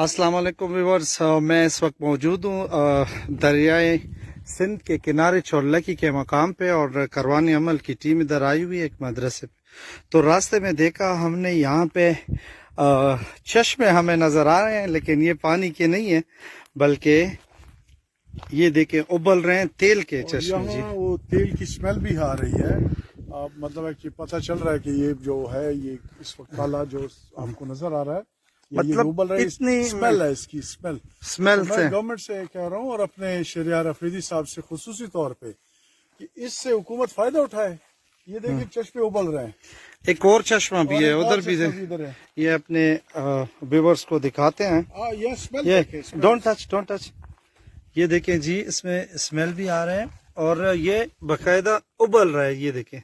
अस्सलाम वालेकुम व्यूअर्स, मैं इस वक्त मौजूद हूँ दरियाए सिंध के किनारे चौलकी के मकाम पे और करवानी अमल की टीम इधर आई हुई है एक मदरसे पे। तो रास्ते में देखा हमने यहाँ पे चश्मे हमें नज़र आ रहे हैं, लेकिन ये पानी के नहीं है बल्कि ये देखें उबल रहे हैं तेल के चश्मे जी। वो तेल की स्मेल भी आ रही है। मतलब है कि पता चल रहा है कि ये जो है ये इस वक्त काला जो आपको नजर आ रहा है मतलब उबल रहा है। इतनी स्मेल है, इसकी स्मेल स्मेल तो से मैं गवर्नमेंट से कह रहा हूँ और अपने शहरियार अफरीदी साहब से खुसूसी तौर पे कि इससे हुकूमत फायदा उठाए। ये देखिए चश्मे उबल रहे हैं। एक और चश्मा भी है उधर भी इधर है। ये अपने व्यूअर्स को दिखाते हैं। ये स्मेल ये देखें, स्मेल। Don't touch. ये देखें जी, इसमें स्मेल भी आ रहे हैं और ये बकायदा उबल रहा है। ये देखें,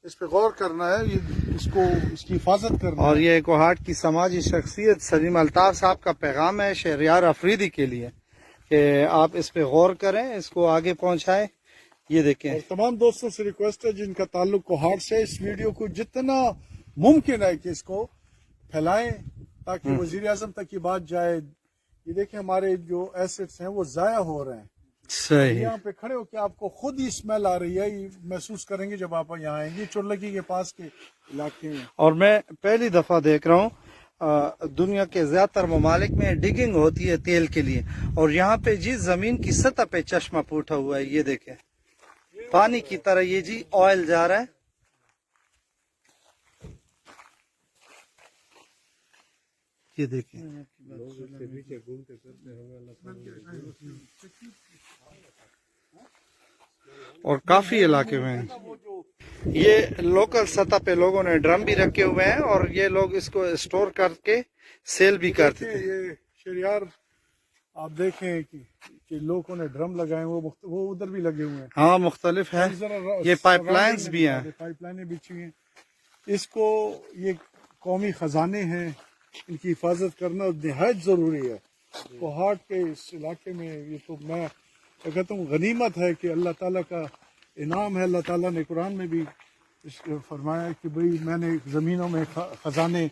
इस पे गौर करना है, ये इसको इसकी हिफाजत करना और है। ये कोहाट की समाजी शख्सियत सलीम अल्ताफ साहब का पैगाम है शहरियार अफरीदी के लिए कि आप इस पे गौर करें, इसको आगे पहुंचाएं। ये देखें, और तमाम दोस्तों से रिक्वेस्ट है जिनका ताल्लुक कोहाट से, इस वीडियो को जितना मुमकिन है कि इसको फैलाएं ताकि वजीर आजम तक की बात जाए। ये देखें हमारे जो एसेट्स हैं वो जाया हो रहे हैं। सही। यहाँ पे खड़े होकर आपको खुद ही स्मेल आ रही है, ये महसूस करेंगे जब आप यहाँ आएंगे चुरलकी के पास के इलाके में। और मैं पहली दफा देख रहा हूँ दुनिया के ज्यादातर ममालिक में डिगिंग होती है तेल के लिए, और यहाँ पे जी जमीन की सतह पे चश्मा फूटा हुआ है। ये देखें, पानी की तरह ये जी ऑयल जा रहा है। ये देखें, और काफी इलाके में है। ये लोकल सतह पे लोगों ने ड्रम भी रखे हुए हैं और ये लोग इसको स्टोर करके सेल भी करते थे। ये शहरियार आप देखें कि लोगों ने ड्रम लगाए, वो उधर भी लगे हुए हैं। हाँ, मुख्तलिफ है। ये पाइपलाइंस भी हैं, पाइपलाइनें बिछी हैं। इसको ये कौमी खजाने हैं, इनकी हिफाजत करना निहायत जरूरी है। कोहाट के इस इलाके में ये तो मैं कहता हूँ गनीमत है कि अल्लाह ताला का इनाम है। अल्लाह ताला ने कुरान में भी फरमाया कि भाई मैंने जमीनों में खजाने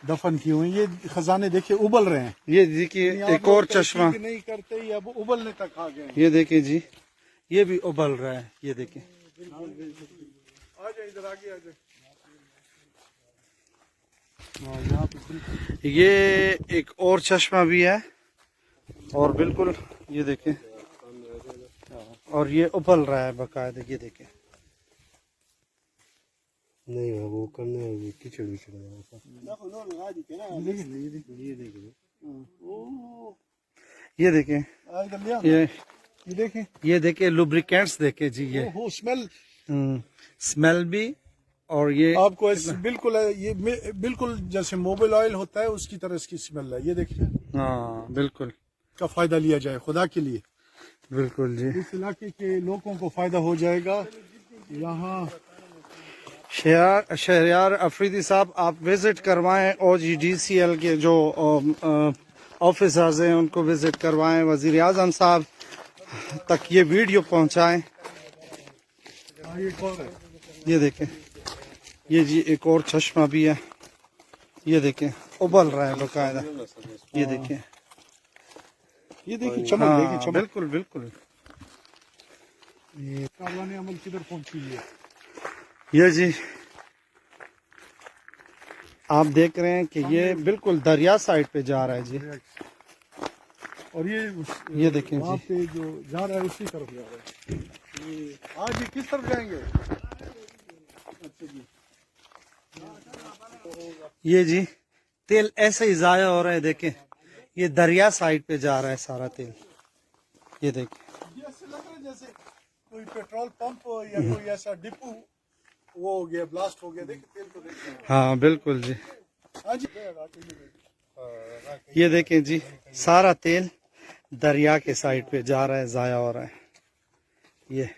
दफन किए हुए हैं। ये खजाने देखिए उबल रहे हैं। ये देखिए एक और चश्मा नहीं करते, ये अब उबलने तक आ गए। ये देखिए जी, ये भी उबल रहा है। ये देखिए, आ जाए इधर, आगे आ जाए। ये एक और चश्मा भी है और बिल्कुल ये देखें, और ये उबल रहा है बकायदा। ये देखें, नहीं वो करने कीचड़ विचड़ ये देखें, ये देखें, ये देखें लुब्रिकेंट्स देखें जी। ये स्मेल स्मेल भी, और ये आपको बिल्कुल है, ये बिल्कुल जैसे मोबाइल ऑयल होता है उसकी तरह इसकी स्मेल है। ये देखिए, हाँ बिल्कुल, का फायदा लिया जाए खुदा के लिए। बिल्कुल जी। इस इलाके के लोगों को फायदा हो जाएगा। यहाँ शहरियार अफरीदी साहब, आप विजिट करवाएं OGDCL के जो ऑफिसर्स हैं उनको विजिट करवाएं, वजीर आजम साहब तक ये वीडियो पहुंचाएं। ये देखें, ये जी एक और चश्मा भी है। ये देखें, उबल रहा है बकायदा। ये देखें, चमक, हाँ, देखिए चमक। बिल्कुल बिल्कुल। ये कारवाने अमल किधर पहुंची है। ये जी आप देख रहे हैं कि ये बिल्कुल दरिया साइड पे जा रहा है जी। और ये देखें वहाँ जी, पे जो जा रहा है उसी तरफ जा रहा है। आज ये किस तरफ जाएंगे। अच्छा जी, ये जी तेल ऐसे ही जाया हो रहा है। देखें, ये दरिया साइड पे जा रहा है सारा तेल। ये देखें, ये ऐसे लग रहा है जैसे कोई पेट्रोल पंप या कोई ऐसा डिपो वो हो गया, ब्लास्ट हो गया। देखिए तेल को देखिए। हाँ बिल्कुल जी। हाँ जी, ये देखें जी, सारा तेल दरिया के साइड पे जा रहा है, जाया हो रहा है। ये